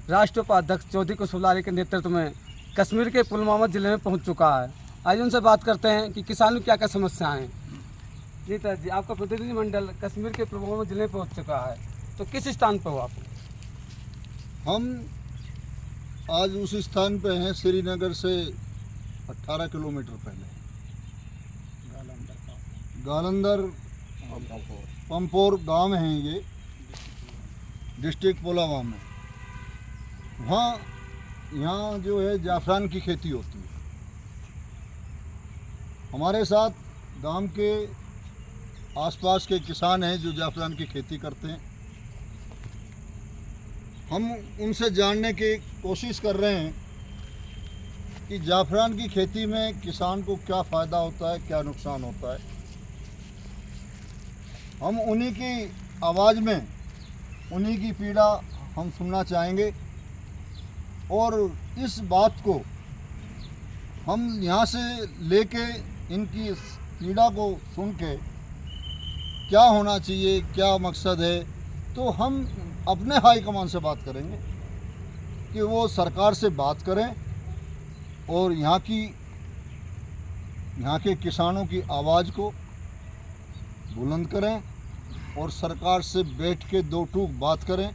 राष्ट्रीय उपाध्यक्ष चौधरी कुशवाहा के नेतृत्व में कश्मीर के पुलवामा जिले में पहुंच चुका है। आज उनसे बात करते हैं कि किसानों की क्या क्या समस्याएं हैं। जी तर जी, आपका प्रतिनिधिमंडल कश्मीर के पुलवामा जिले में पहुंच चुका है, तो किस स्थान पर हो आप? हम आज उस स्थान पे हैं श्रीनगर से 18 किलोमीटर पहले, गालंदर पंपोर गांव है ये, डिस्ट्रिक्ट पुलवामा में। वहाँ यहाँ जो है जाफरान की खेती होती है। हमारे साथ गांव के आसपास के किसान हैं जो जाफरान की खेती करते हैं। हम उनसे जानने की कोशिश कर रहे हैं कि जाफरान की खेती में किसान को क्या फ़ायदा होता है, क्या नुकसान होता है। हम उन्हीं की आवाज़ में उन्हीं की पीड़ा हम सुनना चाहेंगे और इस बात को हम यहाँ से लेके इनकी इस पीड़ा को सुन के क्या होना चाहिए, क्या मकसद है, तो हम अपने हाई कमान से बात करेंगे कि वो सरकार से बात करें और यहाँ के किसानों की आवाज़ को बुलंद करें और सरकार से बैठ के दो टूक बात करें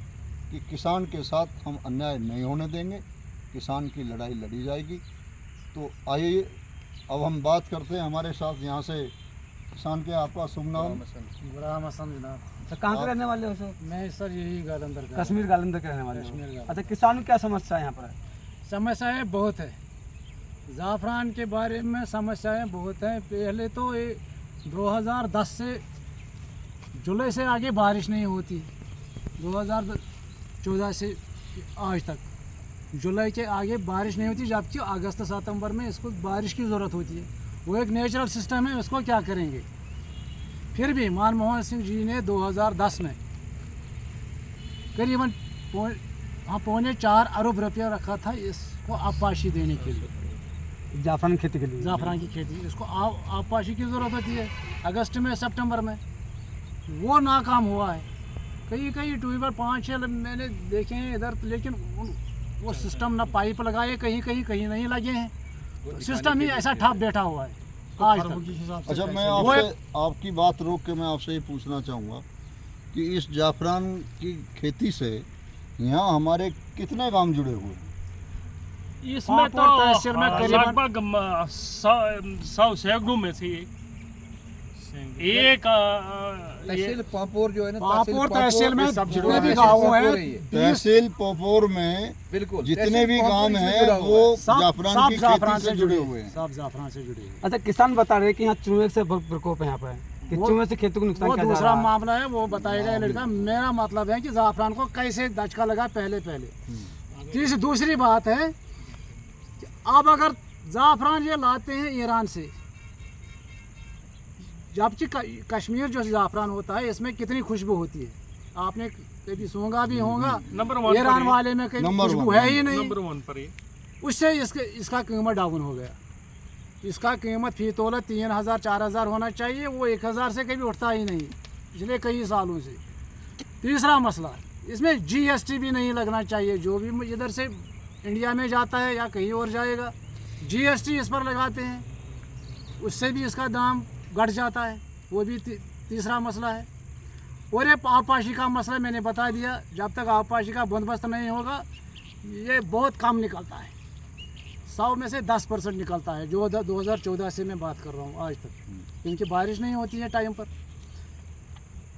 कि किसान के साथ हम अन्याय नहीं होने देंगे, किसान की लड़ाई लड़ी जाएगी। तो आइए अब हम बात करते हैं। हमारे साथ यहाँ से किसान के, आपका शुभ नाम? गुलाम हसन जनाब। तो कहाँ के रहने वाले हो सर? मैं सर यही गालंदर का, कश्मीर गालंदर के रहने वाले कश्मीर हो। गालंदर। अच्छा, किसानों की क्या समस्या है यहाँ पर? समस्याएं बहुत है। ज़ाफ़रान के बारे में समस्याएं बहुत हैं। पहले तो ये 2010 से जुलाई से आगे बारिश नहीं होती, 2014 से आज तक जुलाई के आगे बारिश नहीं होती, जबकि अगस्त सितंबर में इसको बारिश की ज़रूरत होती है। वो एक नेचुरल सिस्टम है, उसको क्या करेंगे। फिर भी मनमोहन सिंह जी ने 2010 में करीबन 4.25 अरब रुपया रखा था इसको आबपाशी देने के लिए, जाफरान खेती के लिए, ज़ाफ़रान की खेती। इसको आबपाशी की ज़रूरत होती है अगस्त में, सितंबर में। वो नाकाम हुआ है। कई ट्यूबवेल 5-6 मैंने देखे हैं इधर, लेकिन वो सिस्टम ना पाइप लगाए, कहीं नहीं लगे हैं। तो सिस्टम ही ऐसा ठप बैठा हुआ है आज तक। अच्छा, मैं आपसे आपकी बात रोक के मैं आपसे ये पूछना चाहूँगा कि इस जाफरान की खेती से यहाँ हमारे कितने गांव जुड़े हुए हैं? इसमें तो तहसील में लगभग 100 सैकड़ों में से एक तहसील पापोर जो है ना, पापोर तहसील में जितने भी हैं, गाँव हैं, तहसील पापोर में बिल्कुल जितने भी गांव हैं वो जाफरान की खेती से जुड़े हुए हैं। सब ज़ाफ़रान से जुड़े हैं। अच्छा, किसान बता रहे हैं कि यहाँ चूहे से प्रकोप है यहाँ पर, कि चूहे से खेती को नुकसान वो क्या जा दूसरा रहा है। मामला है, वो बताएगा ये लड़का। मेरा मतलब है कि ज़ाफ़रान को कैसे दचका लगा पहले। दूसरी बात है कि अब अगर ज़ाफ़रान ये लाते हैं ईरान से, जबकि कश्मीर जो ज़ाफ़रान होता है इसमें कितनी खुशबू होती है, आपने कभी सूंघा भी होगा। नंबर 1 ईरान वाले में कहीं खुशबू है ही नहीं। नंबर 1 पर ये उससे इसका कीमत डाउन हो गया। इसका कीमत फी तोला 3000-4000 होना चाहिए, वो 1000 से कभी उठता ही नहीं पिछले कई सालों से। तीसरा मसला, इसमें GST भी नहीं लगना चाहिए। जो भी इधर से इंडिया में जाता है या कहीं और जाएगा, GST इस पर लगाते हैं, उससे भी इसका दाम घट जाता है। वो भी तीसरा मसला है। और ये आबपाशी का मसला मैंने बता दिया। जब तक आबपाशी का बंदोबस्त नहीं होगा ये बहुत कम निकलता है, 100 में से 10% निकलता है। जो 2014 से मैं बात कर रहा हूँ आज तक, इनकी बारिश नहीं होती है टाइम पर।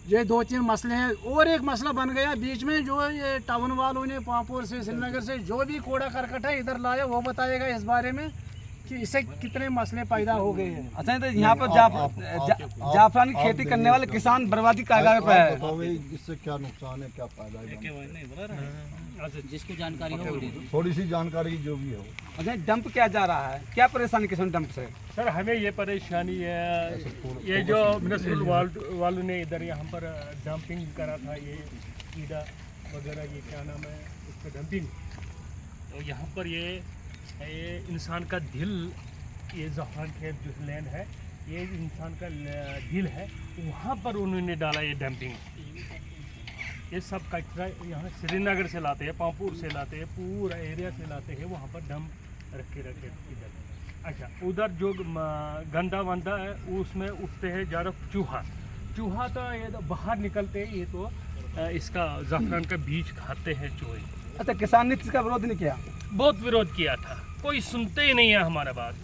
ये 2-3 मसले हैं। और एक मसला बन गया बीच में, जो ये टाउन वालों ने पापोर से, श्रीनगर से जो भी कूड़ा करकट है इधर लाया, वो बताएगा इस बारे में कि इससे कितने मसले पैदा हो गए हैं। अच्छा, तो यहाँ पर जाफरान की खेती करने वाले किसान बर्बादी का कगार पे है। बताओ इससे क्या नुकसान है, क्या फायदा है? जिसको जानकारी हो थोड़ी सी जानकारी जो भी हो। अच्छा, डंप क्या जा रहा है, क्या परेशानी किसान डंप से? सर हमें ये परेशानी है, ये जो म्युनिसिपल वालों ने इधर यहाँ पर डंपिंग करा था, ये कीड़ा वगैरह, ये क्या नाम है उसका, डंपिंग। तो यहाँ पर ये इंसान का दिल, ये ज़ाफ़रान खेत जो लैंड है, ये इंसान का दिल है, वहाँ पर उन्होंने डाला ये डंपिंग। ये सब कचरा यहाँ श्रीनगर से लाते हैं, पामपुर से लाते हैं, पूरा एरिया से लाते हैं, वहाँ पर डम रखे इधर। अच्छा, उधर जो गंदा वंदा है उसमें उठते हैं ज़्यादा चूहा तो ये तो बाहर निकलते हैं, ये तो इसका ज़ाफ़रान का बीज खाते हैं चूहे। अच्छा, किसान ने इसका विरोध नहीं किया? बहुत विरोध किया था, कोई सुनते ही नहीं है हमारा बात।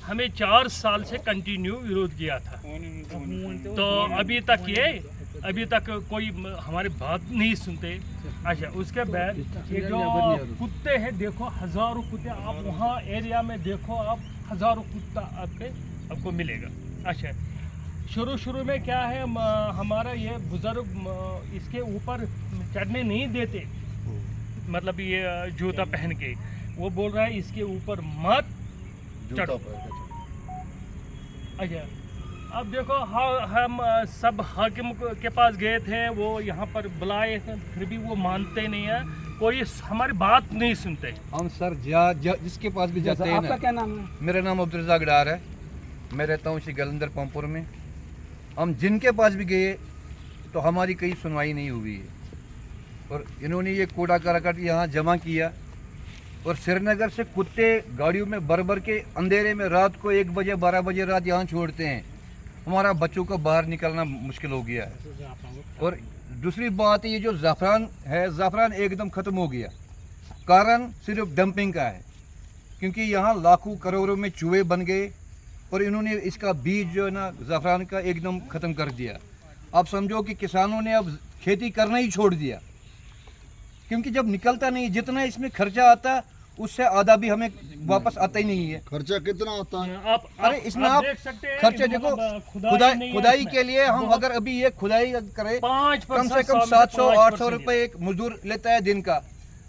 हमें 4 साल से कंटिन्यू विरोध किया था, तो अभी तक कोई हमारी बात नहीं सुनते। अच्छा, उसके बाद ये जो कुत्ते हैं, देखो हज़ारों कुत्ते, आप वहाँ एरिया में देखो, आप हज़ारों कुत्ता आपको मिलेगा। अच्छा, शुरू में क्या है, हमारा ये बुज़ुर्ग इसके ऊपर चढ़ने नहीं देते, मतलब ये जूता पहन के, वो बोल रहा है इसके ऊपर मत चढ़ो। अच्छा, अब देखो हम सब हाकिम के पास गए थे, वो यहाँ पर बुलाए थे, फिर भी वो मानते नहीं है, कोई हमारी बात नहीं सुनते। हम सर जिसके पास भी जाते हैं आपका ना, क्या नाम है? मेरा नाम अब्दुल डार है, मैं रहता हूँ इसी गलंदर पामपुर में। हम जिनके पास भी गए तो हमारी कोई सुनवाई नहीं हुई है, और इन्होंने ये कूड़ा करकट यहाँ जमा किया, और श्रीनगर से कुत्ते गाड़ियों में भर के अंधेरे में रात को 1 बजे 12 बजे रात यहाँ छोड़ते हैं। हमारा बच्चों को बाहर निकलना मुश्किल हो गया है। और दूसरी बात, ये जो ज़ाफ़रान है, ज़ाफ़रान एकदम ख़त्म हो गया। कारण सिर्फ डंपिंग का है, क्योंकि यहाँ लाखों करोड़ों में चूहे बन गए, और इन्होंने इसका बीज जो है ना ज़ाफ़रान का एकदम ख़त्म कर दिया। अब समझो कि किसानों ने अब खेती करना ही छोड़ दिया, क्योंकि जब निकलता नहीं, जितना इसमें खर्चा आता उससे आधा भी हमें वापस आता ही नहीं है। खर्चा कितना आता है? अरे इसमें आप देख सकते हैं, खर्चे देखो, खुदाई के लिए हम अगर अभी ये खुदाई करें, 5% कम से कम 700-800 रुपये एक मजदूर लेता है दिन का,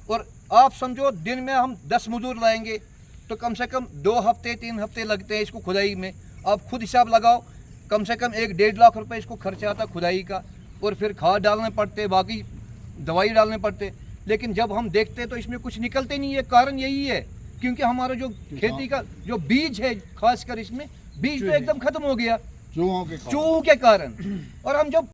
और आप समझो दिन में हम 10 मजदूर लाएंगे तो कम से कम 2 हफ्ते 3 हफ्ते लगते हैं इसको खुदाई में। आप खुद हिसाब लगाओ, कम से कम 1-1.5 लाख रुपए इसको खर्चा आता खुदाई का, और फिर खाद डालने पड़ते, बाकी दवाई डालने पड़ते। लेकिन जब हम देखते तो इसमें कुछ निकलते नहीं है। कारण यही है क्योंकि हमारा जो खेती का जो बीज है, खासकर इसमें बीज तो एकदम खत्म हो गया चूहों के कारण। चूहों के कारण। और हम जब